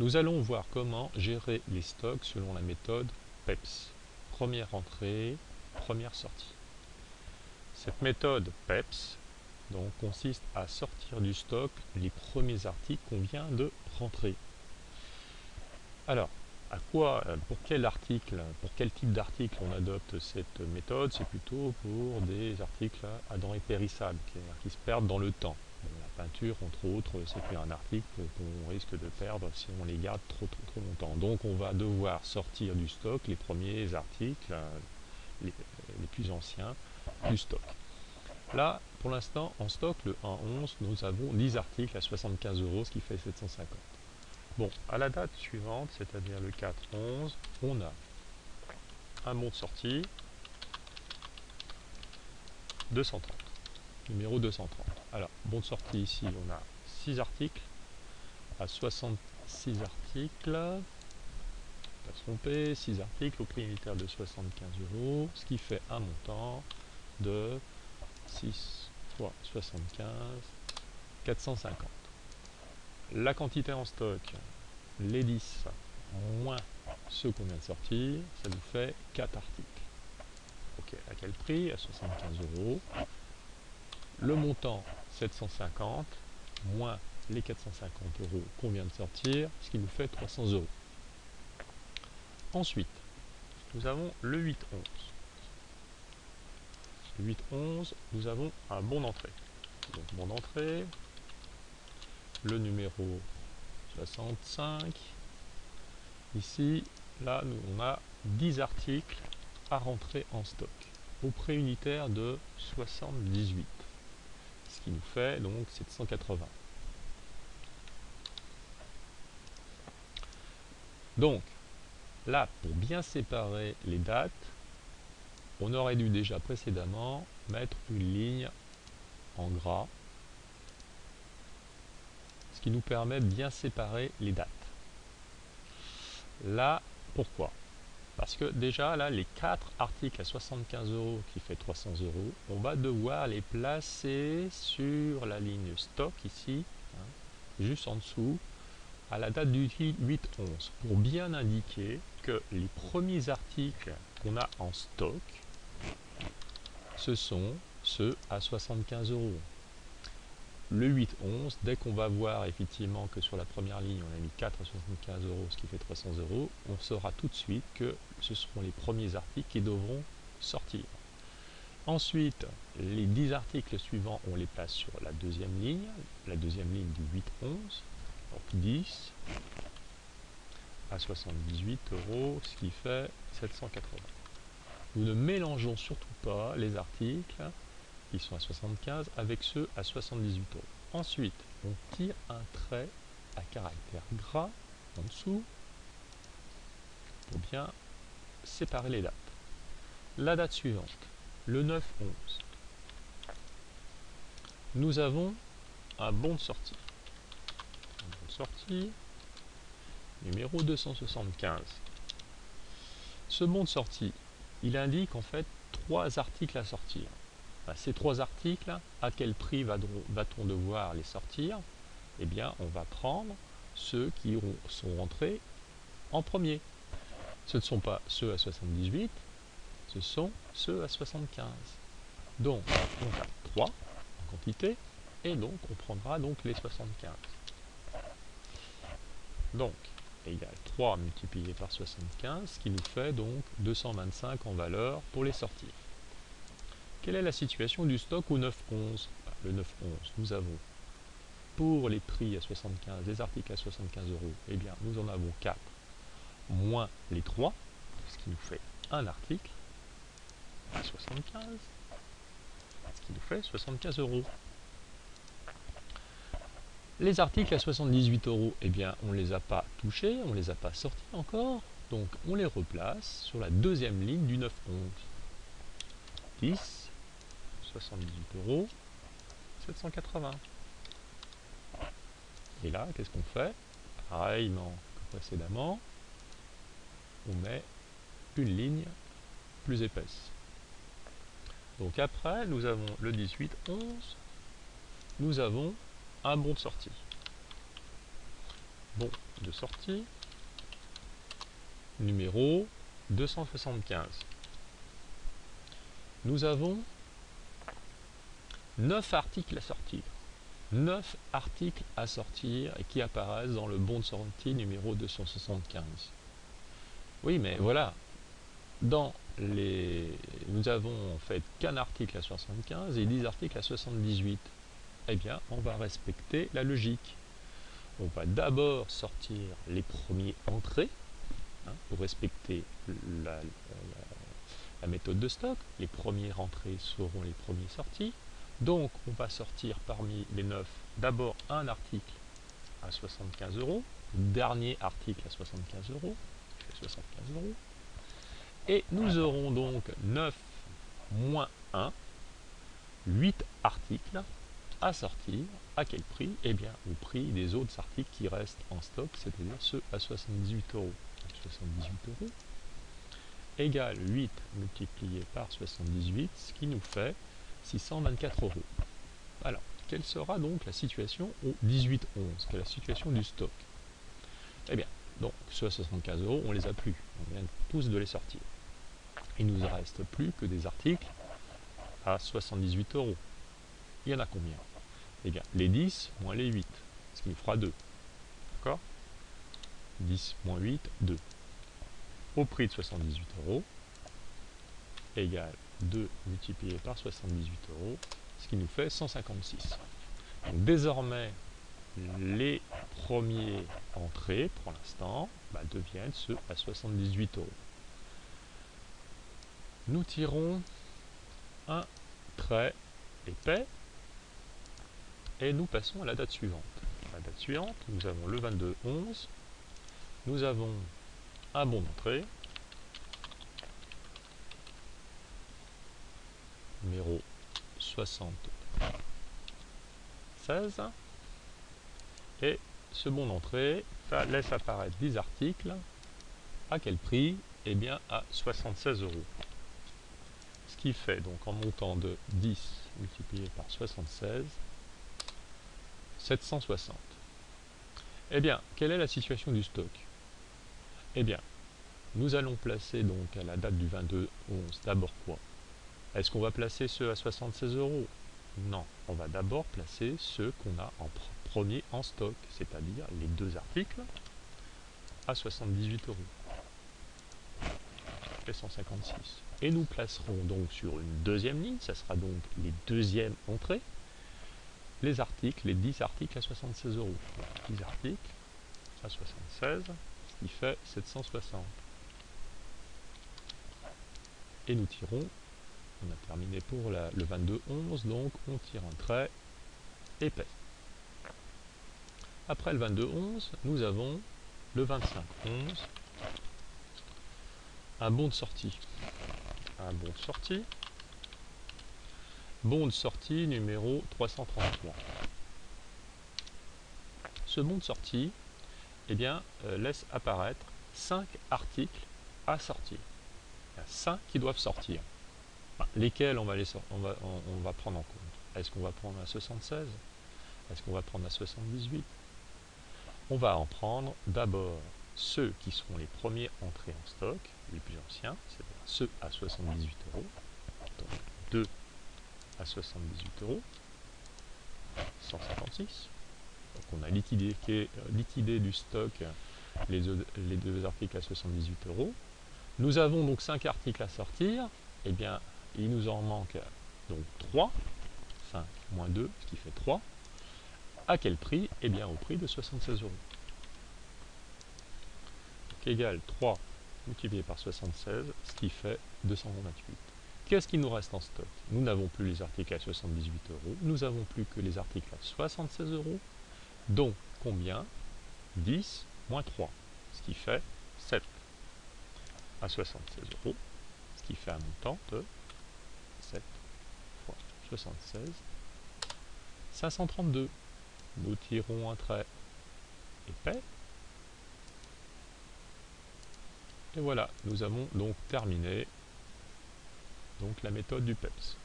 Nous allons voir comment gérer les stocks selon la méthode PEPS. Première entrée, première sortie. Cette méthode PEPS donc, consiste à sortir du stock les premiers articles qu'on vient de rentrer. Alors, pour quel type d'article on adopte cette méthode? C'est plutôt pour des articles à denrées périssables, qui se perdent dans le temps. La peinture, entre autres, c'est plus un article qu'on risque de perdre si on les garde trop longtemps. Donc on va devoir sortir du stock les premiers articles, les plus anciens du stock. Là, pour l'instant, en stock, le 1-11, nous avons 10 articles à 75 €, ce qui fait 750. Bon, à la date suivante, c'est-à-dire le 4-11, on a un bon de sortie 230, numéro 230. Alors, bon de sortie ici, on a 6 articles à 66 articles, pas se tromper, 6 articles au prix unitaire de 75 €, ce qui fait un montant de 6 fois 75, 450. La quantité en stock, les 10 moins ceux qu'on vient de sortir, ça nous fait 4 articles. Ok, à quel prix? À 75 €. Le montant 750 moins les 450 € qu'on vient de sortir, ce qui nous fait 300 €. Ensuite, nous avons le 8-11. Le 8-11, nous avons un bon d'entrée. Donc bon d'entrée, le numéro 65. Ici, là, on a 10 articles à rentrer en stock au prix unitaire de 78, ce qui nous fait donc 780. Donc là, pour bien séparer les dates, on aurait dû déjà précédemment mettre une ligne en gras, ce qui nous permet de bien séparer les dates. Là, pourquoi? Parce que déjà, là, les 4 articles à 75 € qui fait 300 €, on va devoir les placer sur la ligne stock ici, hein, juste en dessous, à la date du 8-11, pour bien indiquer que les premiers articles qu'on a en stock, ce sont ceux à 75 €. Le 8-11, dès qu'on va voir effectivement que sur la première ligne on a mis 4 à 75 €, ce qui fait 300 €, on saura tout de suite que ce seront les premiers articles qui devront sortir. Ensuite, les 10 articles suivants, on les place sur la deuxième ligne du 8-11, donc 10 à 78 €, ce qui fait 780. Nous ne mélangeons surtout pas les articles qui sont à 75 avec ceux à 78 €. Ensuite, on tire un trait à caractère gras en dessous pour bien séparer les dates. La date suivante, le 9-11, nous avons un bon de sortie. Un bon de sortie, numéro 275. Ce bon de sortie, il indique en fait 3 articles à sortir. Ces 3 articles, à quel prix va-t-on devoir les sortir? Eh bien, on va prendre ceux qui sont rentrés en premier. Ce ne sont pas ceux à 78, ce sont ceux à 75. Donc, on a 3 en quantité, et donc on prendra donc les 75. Donc, égale 3 multiplié par 75, ce qui nous fait donc 225 en valeur pour les sortir. Quelle est la situation du stock au 9-11? Le 9-11, nous avons pour les prix à 75, les articles à 75 €, eh bien nous en avons 4 moins les 3, ce qui nous fait un article à 75, ce qui nous fait 75 €. Les articles à 78 €, eh bien on ne les a pas touchés, on ne les a pas sortis encore, donc on les replace sur la deuxième ligne du 9-11. 10, 78 €, 780. Et là, qu'est-ce qu'on fait? Pareillement que précédemment, on met une ligne plus épaisse. Donc après, nous avons le 18-11, nous avons un bon de sortie. bon de sortie numéro 275. Nous avons 9 articles à sortir. 9 articles à sortir et qui apparaissent dans le bon de sortie numéro 275. Oui, mais voilà, nous avons en fait qu'un article à 75 et 10 articles à 78. Eh bien, on va respecter la logique. On va d'abord sortir les premiers entrées, pour respecter la méthode de stock. Les premières entrées seront les premiers sortis. Donc, on va sortir parmi les 9 d'abord un article à 75 €, dernier article à 75 €, 75 €. Et nous aurons donc 9 moins 1, 8 articles à sortir. À quel prix? Eh bien, au prix des autres articles qui restent en stock, c'est-à-dire ceux à 78 €. 78 € égale 8 multiplié par 78, ce qui nous fait 624 €. Alors, quelle sera donc la situation au 18-11? Quelle est la situation du stock? Eh bien, donc, ceux à 75 €, on les a plus. On vient tous de les sortir. Il ne nous reste plus que des articles à 78 €. Il y en a combien? Eh bien, les 10 moins les 8, ce qui nous fera 2. D'accord? 10 moins 8, 2. Au prix de 78 € égale 2 multiplié par 78 €, ce qui nous fait 156. Donc, désormais, les premiers entrées, pour l'instant, deviennent ceux à 78 €. Nous tirons un trait épais et nous passons à la date suivante. La date suivante, nous avons le 22-11, nous avons un bon d'entrée, numéro 76, et ce bon d'entrée laisse apparaître 10 articles. À quel prix? Eh bien à 76 €. Ce qui fait donc en montant de 10 multiplié par 76, 760. Eh bien, quelle est la situation du stock? Eh bien, nous allons placer donc à la date du 22-11 d'abord quoi? Est-ce qu'on va placer ceux à 76 €? Non, on va d'abord placer ceux qu'on a en premier en stock, c'est-à-dire les 2 articles à 78 €. Ça fait 156. Et nous placerons donc sur une deuxième ligne, ça sera donc les deuxièmes entrées, les articles, les 10 articles à 76 €. 10 articles à 76, ce qui fait 760. Et nous tirons, on a terminé pour le 22-11, donc on tire un trait épais. Après le 22-11, nous avons le 25-11, un bon de sortie. Un bon de sortie. Bon de sortie numéro 333. Ce bon de sortie, eh bien, laisse apparaître 5 articles à sortir. Il y a 5 qui doivent sortir. Lesquels on va prendre en compte? Est-ce qu'on va prendre à 76? Est-ce qu'on va prendre à 78? On va en prendre d'abord ceux qui seront les premiers entrés en stock, les plus anciens, c'est-à-dire ceux à 78 €. Donc 2 à 78 €, 156. Donc on a liquidé du stock les 2 articles à 78 €. Nous avons donc 5 articles à sortir. Eh bien, il nous en manque donc 3. 5 moins 2, ce qui fait 3. À quel prix? Eh bien, au prix de 76 €. Donc, égale 3 multiplié par 76, ce qui fait 228. Qu'est-ce qui nous reste en stock? Nous n'avons plus les articles à 78 €, nous n'avons plus que les articles à 76 €. Donc, combien? 10 moins 3, ce qui fait 7 à 76 €, ce qui fait un montant de 7 fois 76, 532. Nous tirons un trait épais. Et voilà, nous avons donc terminé la méthode du PEPS.